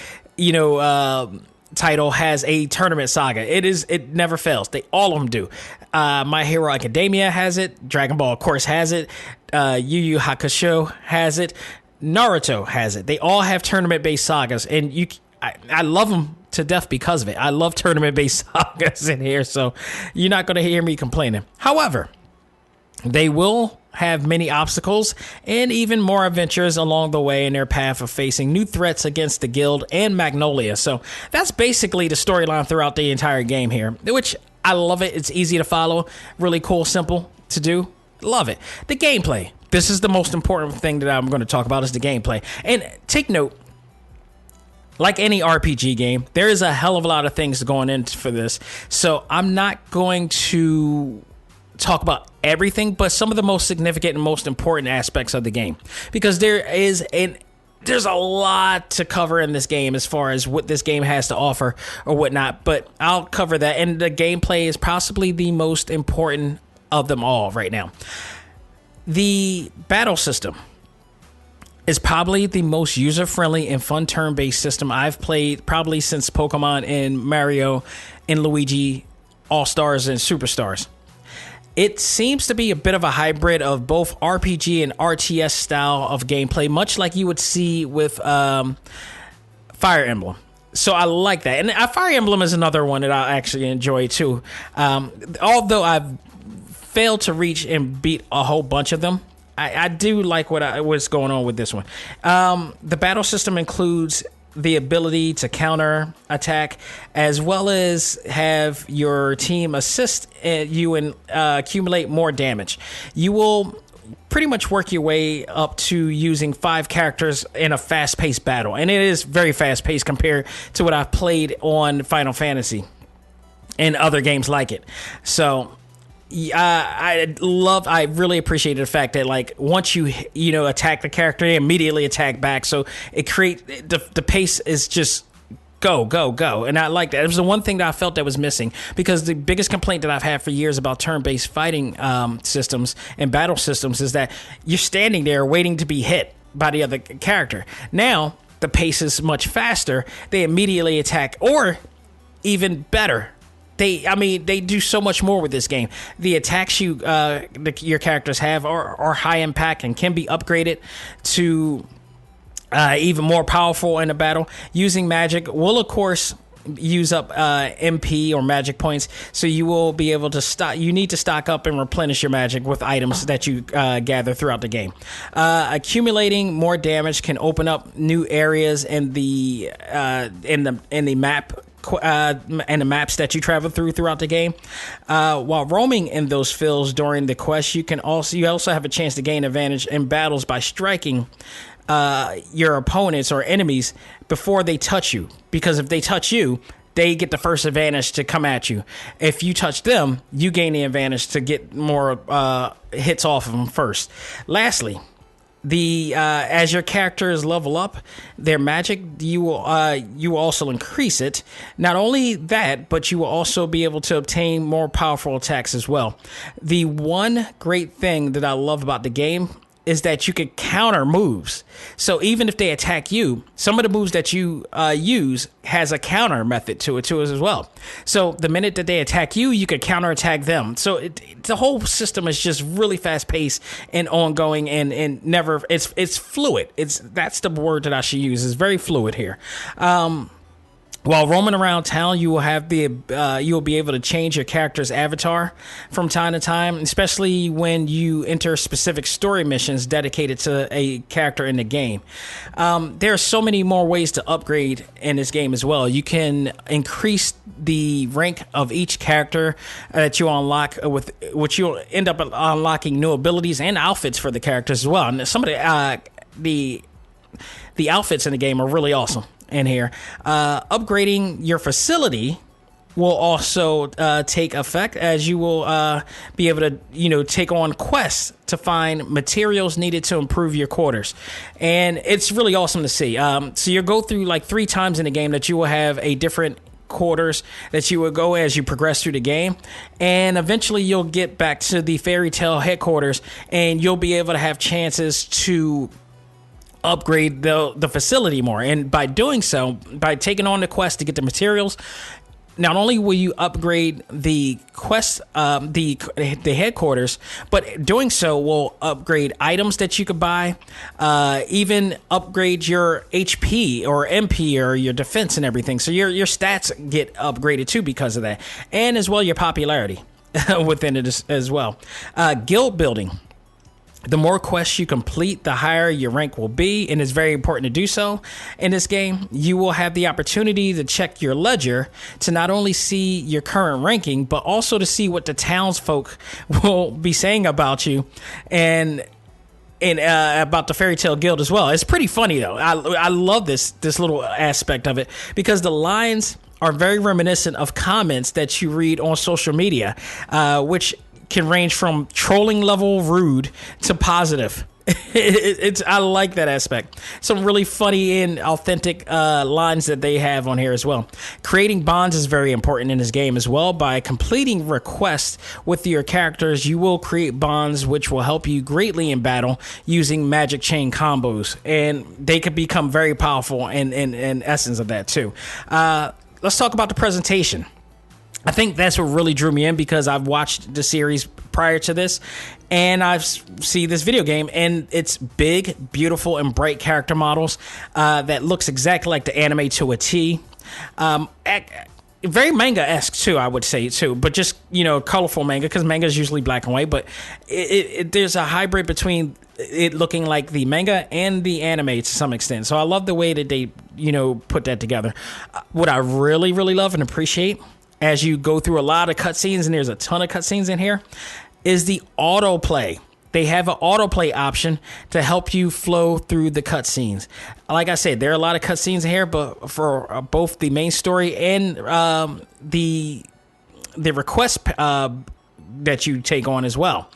title has a tournament saga. It never fails. All of them do. My Hero Academia has it. Dragon Ball, of course, has it. Yu Yu Hakusho has it. Naruto has it. They all have tournament-based sagas, and I love them to death because of it. I love tournament-based sagas in here, so you're not going to hear me complaining. However, they will have many obstacles and even more adventures along the way in their path of facing new threats against the guild and Magnolia. So that's basically the storyline throughout the entire game here, which I love it. It's easy to follow, really cool, simple to do. Love it. The gameplay. This is the most important thing that I'm going to talk about, is the gameplay. And take note, like any RPG game, there is a hell of a lot of things going in for this. So I'm not going to talk about everything, but some of the most significant and most important aspects of the game, because there's a lot to cover in this game as far as what this game has to offer or whatnot, but I'll cover that. And the gameplay is possibly the most important of them all right now. The battle system is probably the most user-friendly and fun turn-based system I've played probably since Pokemon and Mario and Luigi All-Stars and Superstars. It seems to be a bit of a hybrid of both RPG and RTS style of gameplay, much like you would see with Fire Emblem. So I like that. And Fire Emblem is another one that I actually enjoy too. Although I've failed to reach and beat a whole bunch of them, I do like what's going on with this one. The battle system includes the ability to counter attack, as well as have your team assist you and accumulate more damage. You will pretty much work your way up to using 5 characters in a fast-paced battle, and it is very fast-paced compared to what I've played on Final Fantasy and other games like it. So I really appreciated the fact that, like, once you attack the character, they immediately attack back. So it the pace is just go, and I like that. It was the one thing that I felt that was missing, because the biggest complaint that I've had for years about turn-based fighting systems and battle systems is that you're standing there waiting to be hit by the other character. Now the pace is much faster. They immediately attack, or even better, they do so much more with this game. The attacks your characters have are high impact and can be upgraded to even more powerful in a battle. Using magic will, of course, use up MP or magic points, so you will be able to stock. You need to stock up and replenish your magic with items that you gather throughout the game. Accumulating more damage can open up new areas in the map. And the maps that you travel throughout the game. While roaming in those fields during the quest, you also have a chance to gain advantage in battles by striking your opponents or enemies before they touch you. Because if they touch you, they get the first advantage to come at you. If you touch them, you gain the advantage to get more hits off of them first. Lastly, as your characters level up their magic, you will also increase it. Not only that, but you will also be able to obtain more powerful attacks as well. The one great thing that I love about the game is that you can counter moves. So even if they attack you, some of the moves that you use has a counter method to it as well. So the minute that they attack you, you can counter attack them. So the whole system is just really fast paced and ongoing, and never. It's fluid. That's the word that I should use. It's very fluid here. While roaming around town, you will be able to change your character's avatar from time to time, especially when you enter specific story missions dedicated to a character in the game. There are so many more ways to upgrade in this game as well. You can increase the rank of each character that you unlock, with which you'll end up unlocking new abilities and outfits for the characters as well. And some of the outfits in the game are really awesome. In here, upgrading your facility will also take effect, as you will be able to take on quests to find materials needed to improve your quarters, and it's really awesome to see. So you'll go through like 3 times in the game that you will have a different quarters that you will go as you progress through the game, and eventually you'll get back to the fairy tale headquarters, and you'll be able to have chances to upgrade the facility more. And by doing so, by taking on the quest to get the materials, not only will you upgrade the quest, the headquarters, but doing so will upgrade items that you could buy, even upgrade your HP or MP or your defense and everything. So your stats get upgraded too because of that, and as well your popularity within it as well. Guild building. The more quests you complete, the higher your rank will be, and it's very important to do so in this game. You will have the opportunity to check your ledger to not only see your current ranking, but also to see what the townsfolk will be saying about you and about the Fairy Tale Guild as well. It's pretty funny though. I love this little aspect of it because the lines are very reminiscent of comments that you read on social media, which can range from trolling level rude to positive. I like that aspect. Some really funny and authentic lines that they have on here as well. Creating bonds is very important in this game as well. By completing requests with your characters, you will create bonds which will help you greatly in battle using magic chain combos, and they could become very powerful in essence of that too. Let's talk about the presentation. I think that's what really drew me in because I've watched the series prior to this, and I've seen this video game, and it's big, beautiful, and bright character models that looks exactly like the anime to a T. Very manga-esque too, I would say too, but just colorful manga, because manga is usually black and white, but there's a hybrid between it looking like the manga and the anime to some extent. So I love the way that they put that together. What I really, really love and appreciate as you go through a lot of cutscenes, and there's a ton of cutscenes in here, is the autoplay. They have an autoplay option to help you flow through the cutscenes. Like I said, there are a lot of cutscenes in here, but for both the main story and the request that you take on as well.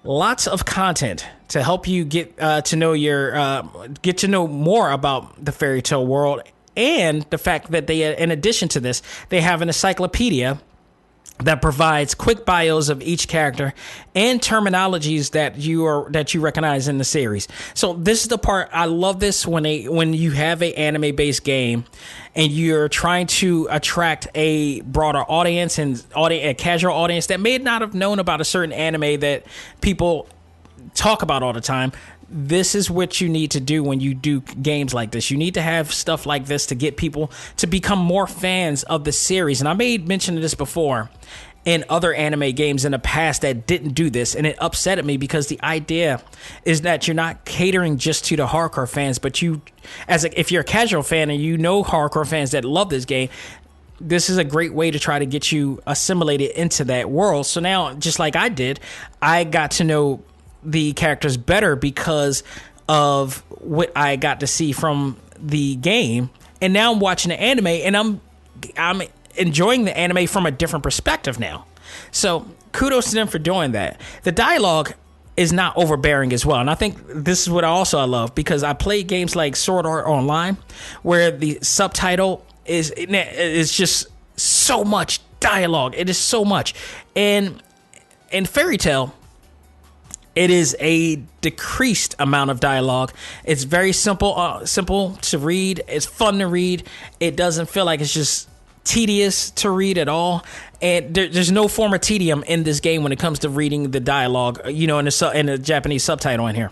Lots of content to help you get to know more about the fairy tale world. And the fact that they, in addition to this, they have an encyclopedia that provides quick bios of each character and terminologies that you recognize in the series. So this is the part I love. This when you have a anime based game and you're trying to attract a broader audience and a casual audience that may not have known about a certain anime that people talk about all the time. This is what you need to do when you do games like this. You need to have stuff like this to get people to become more fans of the series. And I made mention of this before in other anime games in the past that didn't do this, and it upset me because the idea is that you're not catering just to the hardcore fans, but if you're a casual fan and you know hardcore fans that love this game, this is a great way to try to get you assimilated into that world. So now, just like I did, I got to know the characters better because of what I got to see from the game, and now I'm watching the anime and I'm enjoying the anime from a different perspective now. So kudos to them for doing that. The dialogue is not overbearing as well, and I think this is what I love, because I play games like Sword Art Online where the subtitle is just so much dialogue. It is so much, and in Fairy Tail it is a decreased amount of dialogue. It's very simple to read. It's fun to read. It doesn't feel like it's just tedious to read at all. And there's no form of tedium in this game when it comes to reading the dialogue, in the Japanese subtitle in here.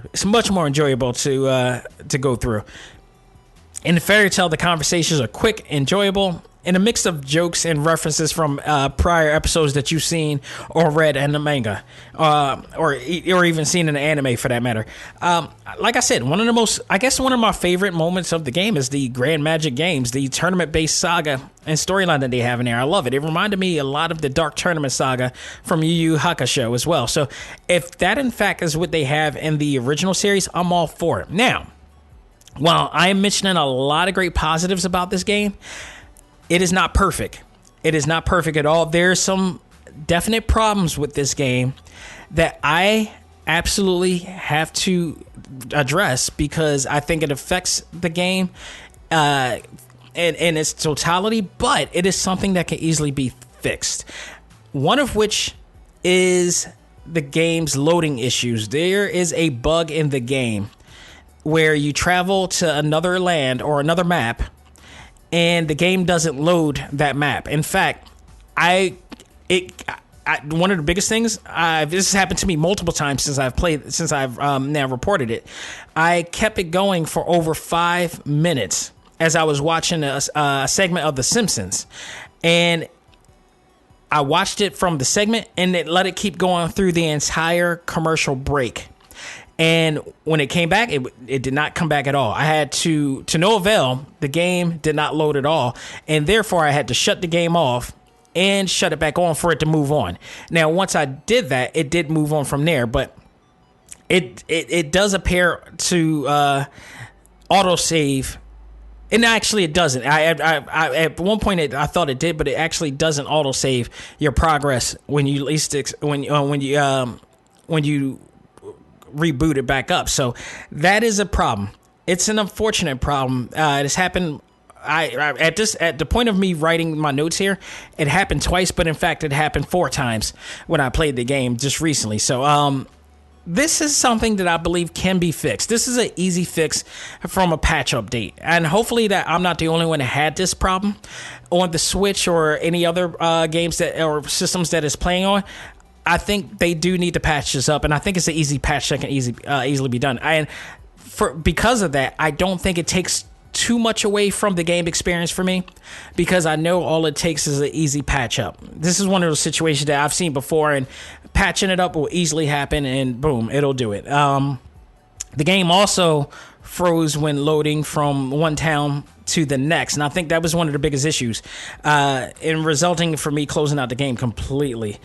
It's much more enjoyable to go through. In the Fairy Tail, the conversations are quick, enjoyable, and a mix of jokes and references from prior episodes that you've seen or read in the manga, or even seen in the anime for that matter. Like I said, one of my favorite moments of the game is the Grand Magic Games, the tournament-based saga and storyline that they have in there. I love it. It reminded me a lot of the Dark Tournament saga from Yu Yu Hakusho as well. So if that in fact is what they have in the original series, I'm all for it. Now, while I am mentioning a lot of great positives about this game, it is not perfect. It is not perfect at all. There's some definite problems with this game that I absolutely have to address because I think it affects the game in its totality, but it is something that can easily be fixed. One of which is the game's loading issues. There is a bug in the game where you travel to another land or another map, and the game doesn't load that map. In fact, one of the biggest things, this has happened to me multiple times since I've now reported it. I kept it going for over 5 minutes as I was watching a segment of The Simpsons, and I watched it from the segment and it let it keep going through the entire commercial break. And when it came back, it did not come back at all. I had to no avail, the game did not load at all. And therefore, I had to shut the game off and shut it back on for it to move on. Now, once I did that, it did move on from there. But it does appear to autosave. And actually, it doesn't. I at one point I thought it did, but it actually doesn't autosave your progress when you reboot it back up. So that is a problem. It's an unfortunate problem. It has happened. At the point of me writing my notes here, it happened twice, but in fact, it happened 4 times when I played the game just recently. So this is something that I believe can be fixed. This is an easy fix from a patch update, and hopefully that I'm not the only one that had this problem on the Switch or any other games or systems that it's playing on. I think they do need to patch this up, and I think it's an easy patch that can easily be done. And because of that, I don't think it takes too much away from the game experience for me, because I know all it takes is an easy patch up. This is one of those situations that I've seen before, and patching it up will easily happen, and boom, it'll do it. The game also froze when loading from one town to the next, and I think that was one of the biggest issues, in resulting for me closing out the game completely.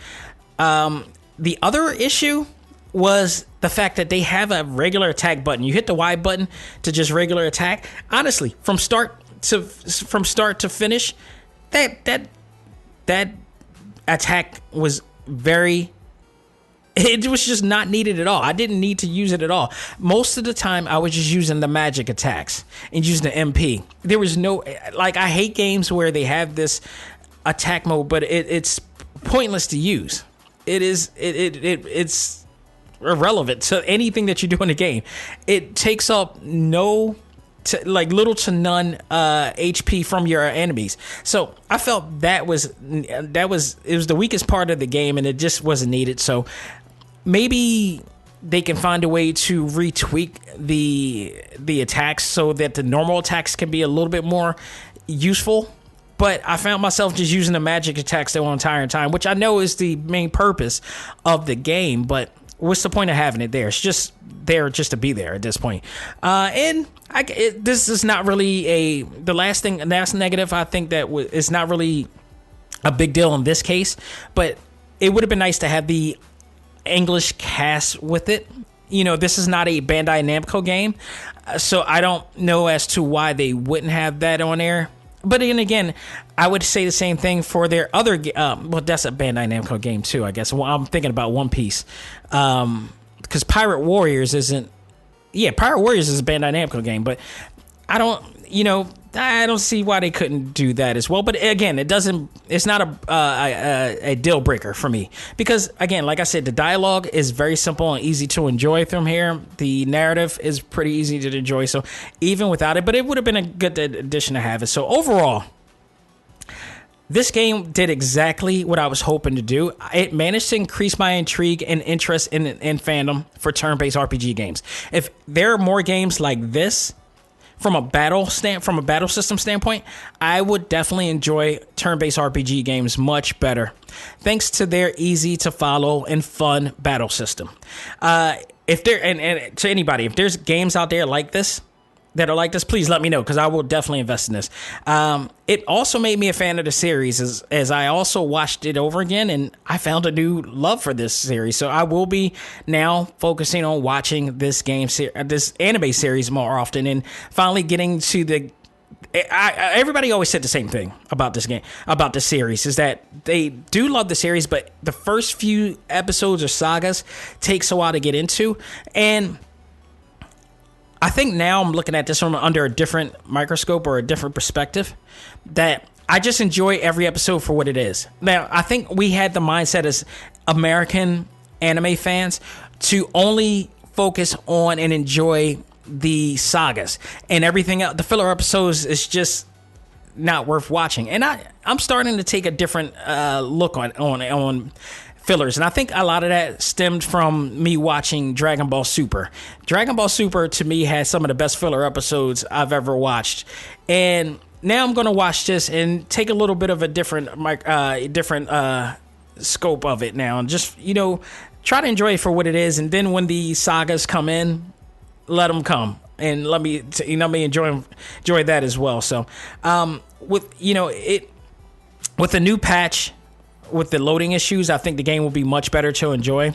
The other issue was the fact that they have a regular attack button. You hit the Y button to just regular attack. Honestly, from start to finish, that attack was it was just not needed at all. I didn't need to use it at all. Most of the time, I was just using the magic attacks and using the MP. There was no, I hate games where they have this attack mode, but it's pointless to use. It's irrelevant to anything that you do in the game. It takes up little to none HP from your enemies. So I felt it was the weakest part of the game, and it just wasn't needed. So maybe they can find a way to retweak the attacks so that the normal attacks can be a little bit more useful. But I found myself just using the magic attacks the entire time, which I know is the main purpose of the game. But what's the point of having it there? It's just there just to be there at this point. This is not really the last thing. That's negative. I think that it's not really a big deal in this case. But it would have been nice to have the English cast with it. This is not a Bandai Namco game, so I don't know as to why they wouldn't have that on there. But then again, I would say the same thing for their other well, that's a Bandai Namco game too, I guess. Well, I'm thinking about One Piece, because Pirate Warriors isn't. Yeah, Pirate Warriors is a Bandai Namco game, but I don't see why they couldn't do that as well. But again, it's not a deal breaker for me, because again, like I said, the dialogue is very simple and easy to enjoy from here. The narrative is pretty easy to enjoy, so even without it, but it would have been a good addition to have it. So overall, this game did exactly what I was hoping to do. It managed to increase my intrigue and interest in fandom for turn-based RPG games. If there are more games like this, from a battle system standpoint, I would definitely enjoy turn-based RPG games much better, thanks to their easy to follow and fun battle system. If there and to anybody, if there's games out there like this that are like this, please let me know, because I will definitely invest in this. It also made me a fan of the series as I also watched it over again, and I found a new love for this series. So I will be now focusing on watching this this anime series more often, and finally getting to the. Everybody always said the same thing about this game, about this series, is that they do love the series, but the first few episodes or sagas takes a while to get into, and I think now I'm looking at this from under a different microscope or a different perspective, that I just enjoy every episode for what it is. Now, I think we had the mindset as American anime fans to only focus on and enjoy the sagas, and everything else, the filler episodes, is just not worth watching. And I'm starting to take a different look on fillers, and I think a lot of that stemmed from me watching Dragon Ball Super. Dragon Ball Super, to me, has some of the best filler episodes I've ever watched, and now I'm going to watch this and take a little bit of a different scope of it now, and just try to enjoy it for what it is. And then when the sagas come in, let them come, and let me enjoy that as well. So with the new patch, with the loading issues, I think the game will be much better to enjoy.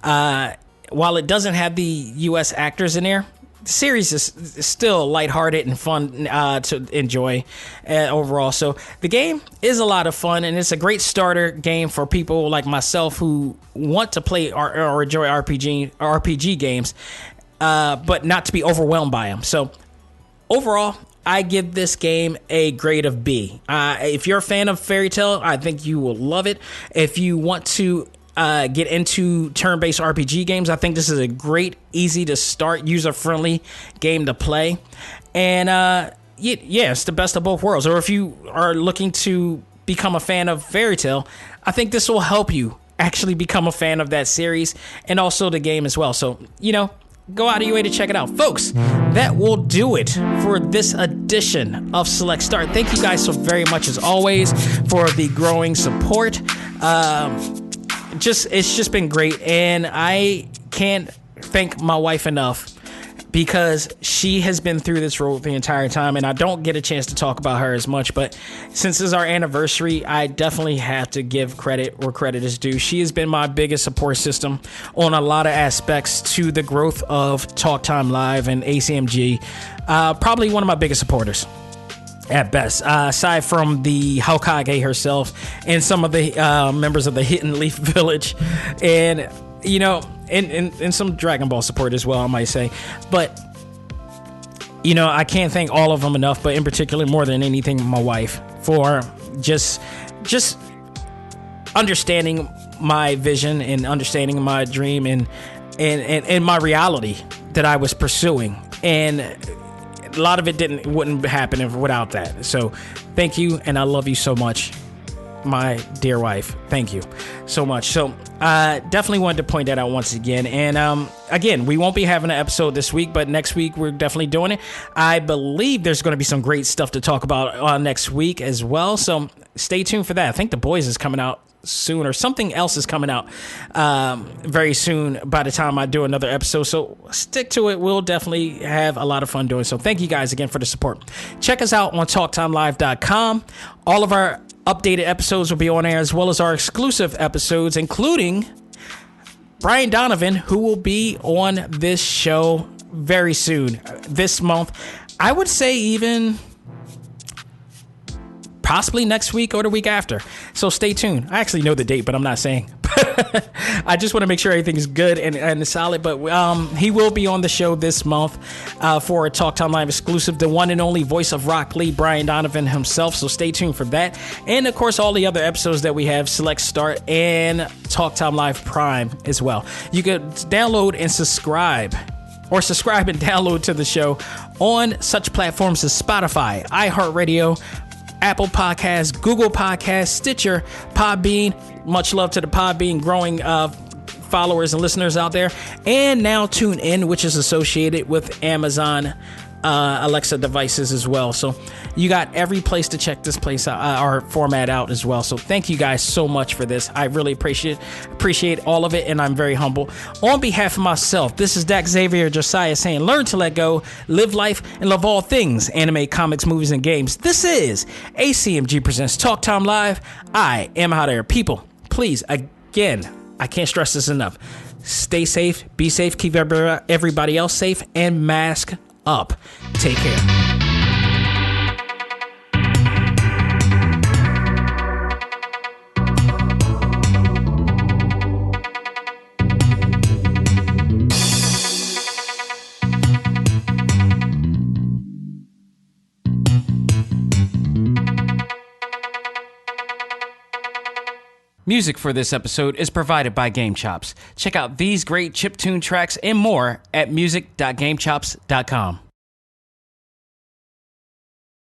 While it doesn't have the U.S. actors in there, the series is still lighthearted and fun to enjoy overall. So the game is a lot of fun, and it's a great starter game for people like myself who want to play or enjoy RPG games, but not to be overwhelmed by them. So overall, I give this game a grade of B. If you're a fan of Fairy Tail, I think you will love it. If you want to get into turn-based RPG games, I think this is a great, easy to start, user-friendly game to play. And it's the best of both worlds. Or if you are looking to become a fan of Fairy Tail, I think this will help you actually become a fan of that series and also the game as well. So, go out of your way to check it out. Folks, that will do it for this edition of Select Start. Thank you guys so very much, as always, for the growing support. It's just been great, and I can't thank my wife enough, because she has been through this road the entire time, and I don't get a chance to talk about her as much, but since it's our anniversary, I definitely have to give credit where credit is due. She has been my biggest support system on a lot of aspects to the growth of Talk Time Live and A.C.M.G. Probably one of my biggest supporters at best, aside from the Hokage herself and some of the members of the Hidden Leaf Village, and and some Dragon Ball support as well, I might say. But I can't thank all of them enough, but in particular, more than anything, my wife, for just understanding my vision and understanding my dream and my reality that I was pursuing. And a lot of it wouldn't happen without that. So thank you, and I love you so much, my dear wife. Thank you so much. So I definitely wanted to point that out once again. And again, we won't be having an episode this week, but next week we're definitely doing it. I believe there's going to be some great stuff to talk about next week as well. So stay tuned for that. I think The Boys is coming out soon, or something else is coming out very soon by the time I do another episode. So stick to it. We'll definitely have a lot of fun doing so. Thank you guys again for the support. Check us out on TalkTimeLive.com. All of our updated episodes will be on there, as well as our exclusive episodes, including Brian Donovan, who will be on this show very soon this month. I would say even possibly next week or the week after. So stay tuned. I actually know the date, but I'm not saying. I just want to make sure everything is good and solid. But he will be on the show this month for a Talk Time Live exclusive, the one and only voice of Rock Lee, Brian Donovan himself. So stay tuned for that. And of course, all the other episodes that we have, Select Start and Talk Time Live Prime as well. You could download and subscribe, or subscribe and download to the show on such platforms as Spotify, iHeartRadio, Apple Podcasts, Google Podcasts, Stitcher, Podbean. Much love to the Podbean growing followers and listeners out there. And now TuneIn, which is associated with Amazon Alexa devices as well. So you got every place to check this place out, our format out as well. So thank you guys so much for this. I really appreciate all of it, and I'm very humble. On behalf of myself, this is Dak Xavier Josiah saying, learn to let go, live life, and love all things anime, comics, movies, and games. This is A.C.M.G. presents Talk Time Live. I am out there. People, please, again, I can't stress this enough. Stay safe, be safe, keep everybody else safe, and mask up. Take care. Music for this episode is provided by Game Chops. Check out these great chiptune tracks and more at music.gamechops.com.